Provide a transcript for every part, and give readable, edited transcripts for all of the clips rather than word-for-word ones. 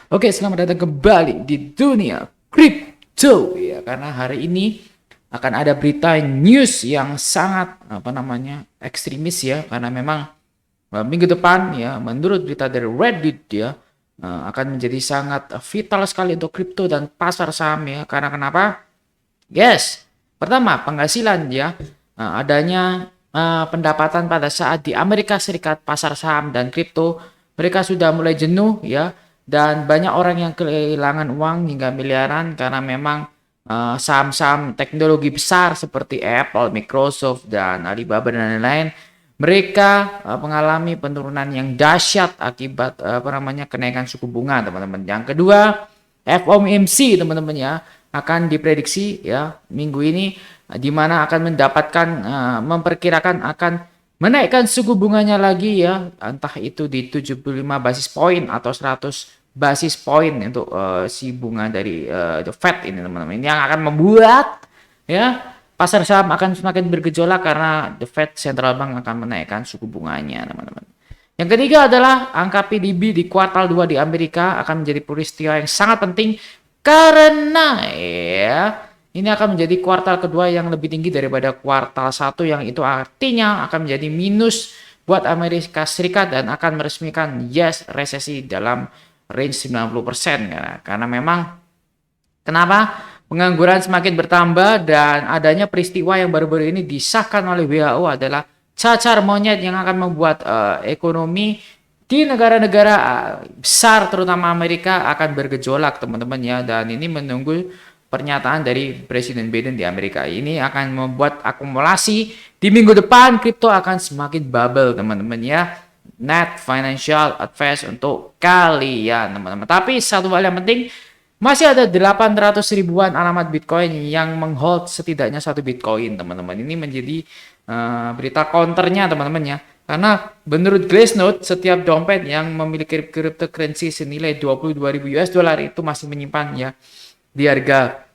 Oke, selamat datang kembali di dunia kripto ya. Karena hari ini akan ada berita news yang sangat ekstremis ya. Karena memang minggu depan ya, menurut berita dari Reddit ya, akan menjadi sangat vital sekali untuk kripto dan pasar saham ya. Karena kenapa? Yes, pertama penghasilan ya, adanya pendapatan pada saat di Amerika Serikat pasar saham dan kripto mereka sudah mulai jenuh ya, dan banyak orang yang kehilangan uang hingga miliaran karena memang saham-saham teknologi besar seperti Apple, Microsoft dan Alibaba dan lain-lain mereka mengalami penurunan yang dahsyat akibat kenaikan suku bunga teman-teman. Yang kedua, FOMC teman-teman ya akan diprediksi ya minggu ini di mana akan mendapatkan memperkirakan akan menaikkan suku bunganya lagi ya, entah itu di 75 basis point atau 100 basis point untuk si bunga dari the Fed ini teman-teman. Ini yang akan membuat ya pasar saham akan semakin bergejolak karena the Fed Central Bank akan menaikkan suku bunganya teman-teman. Yang ketiga adalah angka PDB di kuartal 2 di Amerika akan menjadi peristiwa yang sangat penting karena ya ini akan menjadi kuartal kedua yang lebih tinggi daripada kuartal 1 yang itu artinya akan menjadi minus buat Amerika Serikat dan akan meresmikan yes resesi dalam range 90% karena memang kenapa? Pengangguran semakin bertambah dan adanya peristiwa yang baru-baru ini disahkan oleh WHO adalah cacar monyet yang akan membuat ekonomi di negara-negara besar terutama Amerika akan bergejolak teman-teman ya, dan ini menunggu pernyataan dari Presiden Biden di Amerika. Ini akan membuat akumulasi di minggu depan kripto akan semakin bubble teman-teman ya. Net financial advice untuk kalian teman-teman. Tapi satu hal yang penting, masih ada 800 ribuan alamat Bitcoin yang menghold setidaknya satu Bitcoin, teman-teman. Ini menjadi berita counternya, teman-teman ya. Karena menurut Glassnode, setiap dompet yang memiliki cryptocurrency senilai 22.000 US dollar itu masih menyimpan ya di harga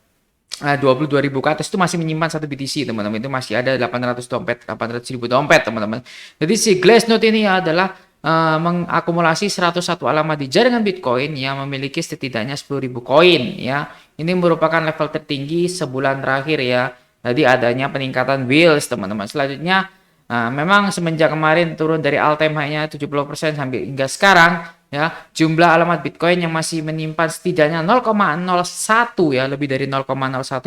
22.000 ke atas itu masih menyimpan satu BTC, teman-teman. Itu masih ada 800 ribu dompet, teman-teman. Jadi si Glassnode ini adalah mengakumulasi 101 alamat di jaringan Bitcoin yang memiliki setidaknya 10.000 koin ya. Ini merupakan level tertinggi sebulan terakhir ya. Jadi adanya peningkatan wheels teman-teman. Selanjutnya memang semenjak kemarin turun dari all time high-nya 70% sampai hingga sekarang ya, jumlah alamat Bitcoin yang masih menyimpan setidaknya 0,01 ya, lebih dari 0,01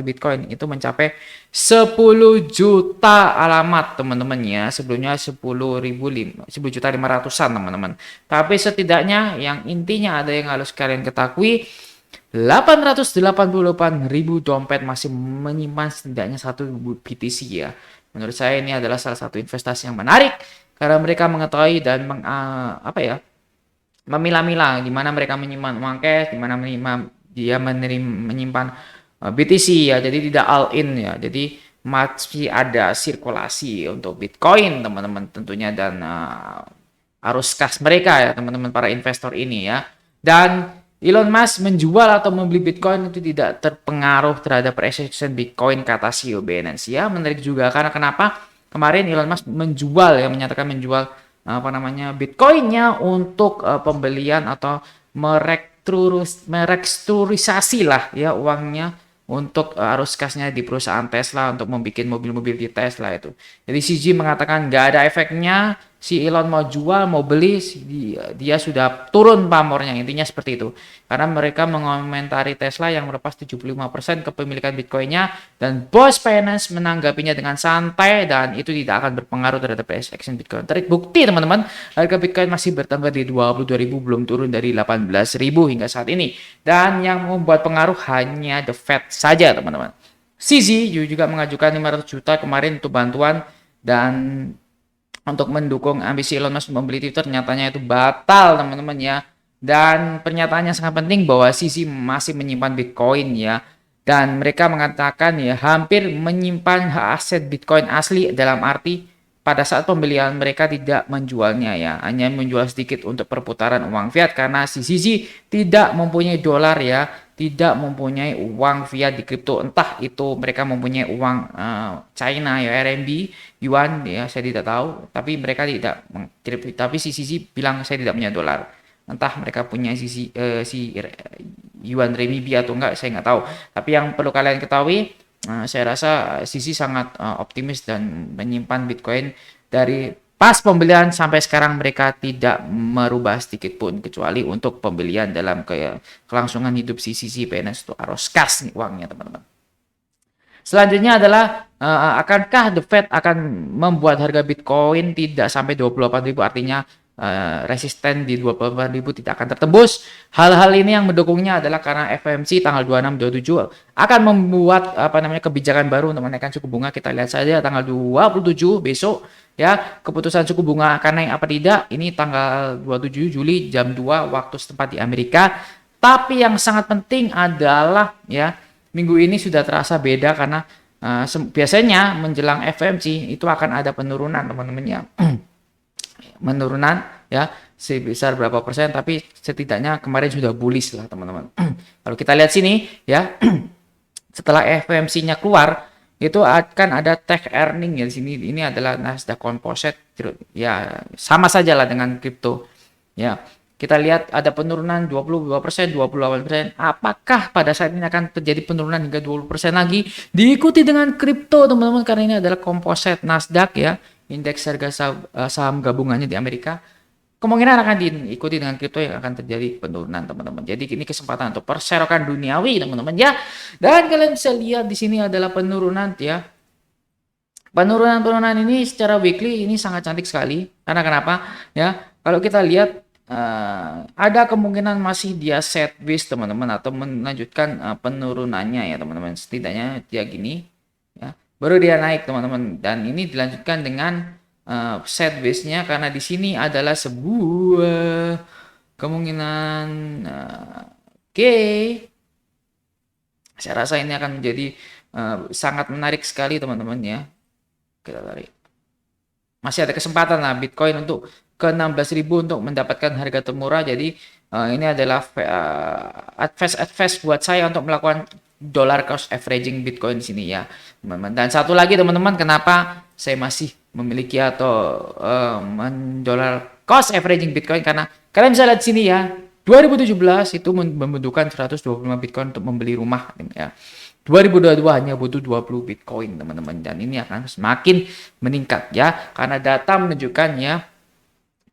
Bitcoin itu mencapai 10 juta alamat teman-teman ya. Sebelumnya 10.500-an teman-teman. Tapi setidaknya yang intinya ada yang harus kalian ketahui, 888.000 dompet masih menyimpan setidaknya satu BTC ya. Menurut saya ini adalah salah satu investasi yang menarik karena mereka mengetahui dan memilah-milah di mana mereka menyimpan uang cash, di mana dia menyimpan BTC ya. Jadi tidak all in ya. Jadi masih ada sirkulasi untuk Bitcoin teman-teman tentunya, dan arus kas mereka ya teman-teman para investor ini ya. Dan Elon Musk menjual atau membeli Bitcoin itu tidak terpengaruh terhadap resistance Bitcoin, kata CEO Binance ya. Menarik juga karena kenapa? Kemarin Elon Musk menjual ya, menyatakan menjual Bitcoinnya untuk pembelian atau merestrukturisasi lah ya uangnya untuk arus kasnya di perusahaan Tesla untuk membuat mobil-mobil di Tesla itu. Jadi CZ mengatakan nggak ada efeknya, si Elon mau jual mau beli dia sudah turun pamornya, intinya seperti itu. Karena mereka mengomentari Tesla yang melepas 75% kepemilikan Bitcoinnya, dan Bos Finance menanggapinya dengan santai dan itu tidak akan berpengaruh terhadap price action Bitcoin. Terbukti teman-teman, harga Bitcoin masih bertengger di 22.000, belum turun dari 18.000 hingga saat ini. Dan yang membuat pengaruh hanya The Fed saja teman-teman. CZ juga mengajukan 500 juta kemarin untuk bantuan dan untuk mendukung ambisi Elon Musk membeli Twitter, nyatanya itu batal teman-teman ya. Dan pernyataannya sangat penting bahwa CZ masih menyimpan Bitcoin ya. Dan mereka mengatakan ya hampir menyimpan aset Bitcoin asli, dalam arti pada saat pembelian mereka tidak menjualnya ya, hanya menjual sedikit untuk perputaran uang fiat karena si CZ tidak mempunyai dolar ya, tidak mempunyai uang fiat di kripto, entah itu mereka mempunyai uang China ya, RMB, yuan ya, saya tidak tahu, tapi mereka tidak, tapi si CZ bilang saya tidak punya dolar. entah mereka punya si yuan renminbi atau enggak, saya nggak tahu. Tapi yang perlu kalian ketahui, saya rasa Sisi sangat optimis dan menyimpan Bitcoin dari pas pembelian sampai sekarang mereka tidak merubah sedikit pun, kecuali untuk pembelian dalam kayak kelangsungan hidup si Sisi Finance itu harus kas nih uangnya teman-teman. Selanjutnya adalah akankah The Fed akan membuat harga Bitcoin tidak sampai 28.000, artinya resisten di 28.000 tidak akan tertembus. Hal-hal ini yang mendukungnya adalah karena FOMC tanggal 26-27 akan membuat kebijakan baru untuk menaikkan suku bunga. Kita lihat saja tanggal 27 besok ya, keputusan suku bunga akan naik apa tidak. Ini tanggal 27 Juli jam 2 waktu setempat di Amerika. Tapi yang sangat penting adalah ya, minggu ini sudah terasa beda karena biasanya menjelang FOMC itu akan ada penurunan teman-teman ya. Menurunan ya sebesar berapa persen, tapi setidaknya kemarin sudah bullish lah teman-teman. Kalau kita lihat sini ya, setelah FOMC-nya keluar itu akan ada tech earning ya di sini. Ini adalah Nasdaq Composite ya, sama saja lah dengan kripto ya. Kita lihat ada penurunan 22%, 28%. Apakah pada saat ini akan terjadi penurunan hingga 20% lagi? Diikuti dengan kripto teman-teman, karena ini adalah composite Nasdaq ya, indeks harga saham gabungannya di Amerika. Kemungkinan akan diikuti dengan kripto yang akan terjadi penurunan teman-teman. Jadi ini kesempatan untuk perserokan duniawi teman-teman ya. Dan kalian bisa lihat di sini adalah penurunan ya. Penurunan ini secara weekly ini sangat cantik sekali. Karena kenapa? Ya, kalau kita lihat ada kemungkinan masih dia sideways teman-teman, atau melanjutkan penurunannya ya teman-teman. Setidaknya dia gini ya, baru dia naik teman-teman, dan ini dilanjutkan dengan sideways-nya karena di sini adalah sebuah kemungkinan oke. Saya rasa ini akan menjadi sangat menarik sekali teman-teman ya. Kita tarik. Masih ada kesempatan lah Bitcoin untuk ke 16.000 untuk mendapatkan harga termurah. Jadi ini adalah advice buat saya untuk melakukan dollar cost averaging Bitcoin di sini ya, teman-teman. Dan satu lagi teman-teman, kenapa saya masih memiliki atau dollar cost averaging Bitcoin, karena kalian bisa lihat sini ya, 2017 itu membutuhkan 125 Bitcoin untuk membeli rumah ya. 2022 hanya butuh 20 Bitcoin teman-teman, dan ini akan semakin meningkat ya, karena data menunjukkan ya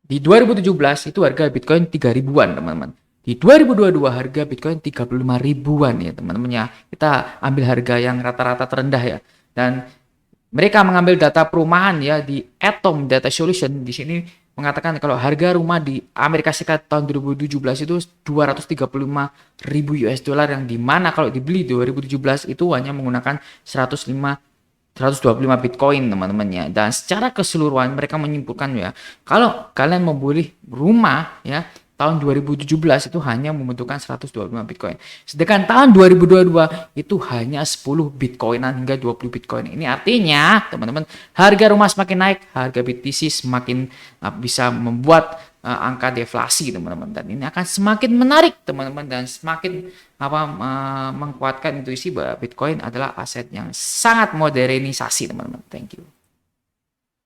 di 2017 itu harga Bitcoin 3 ribuan teman-teman. Di 2022 harga Bitcoin 35 ribuan ya teman-teman ya. Kita ambil harga yang rata-rata terendah ya. Dan mereka mengambil data perumahan ya di Atom Data Solution. Di sini mengatakan kalau harga rumah di Amerika Serikat tahun 2017 itu 235 ribu US dollar, yang dimana kalau dibeli 2017 itu hanya menggunakan 125 Bitcoin teman-teman ya. Dan secara keseluruhan mereka menyimpulkan ya, kalau kalian membeli rumah ya tahun 2017 itu hanya membutuhkan 125 Bitcoin. Sedangkan tahun 2022 itu hanya 10 Bitcoinan hingga 20 Bitcoin. Ini artinya teman-teman, harga rumah semakin naik, harga BTC semakin bisa membuat angka deflasi teman-teman. Dan ini akan semakin menarik teman-teman, dan semakin menguatkan intuisi bahwa Bitcoin adalah aset yang sangat modernisasi teman-teman. Thank you.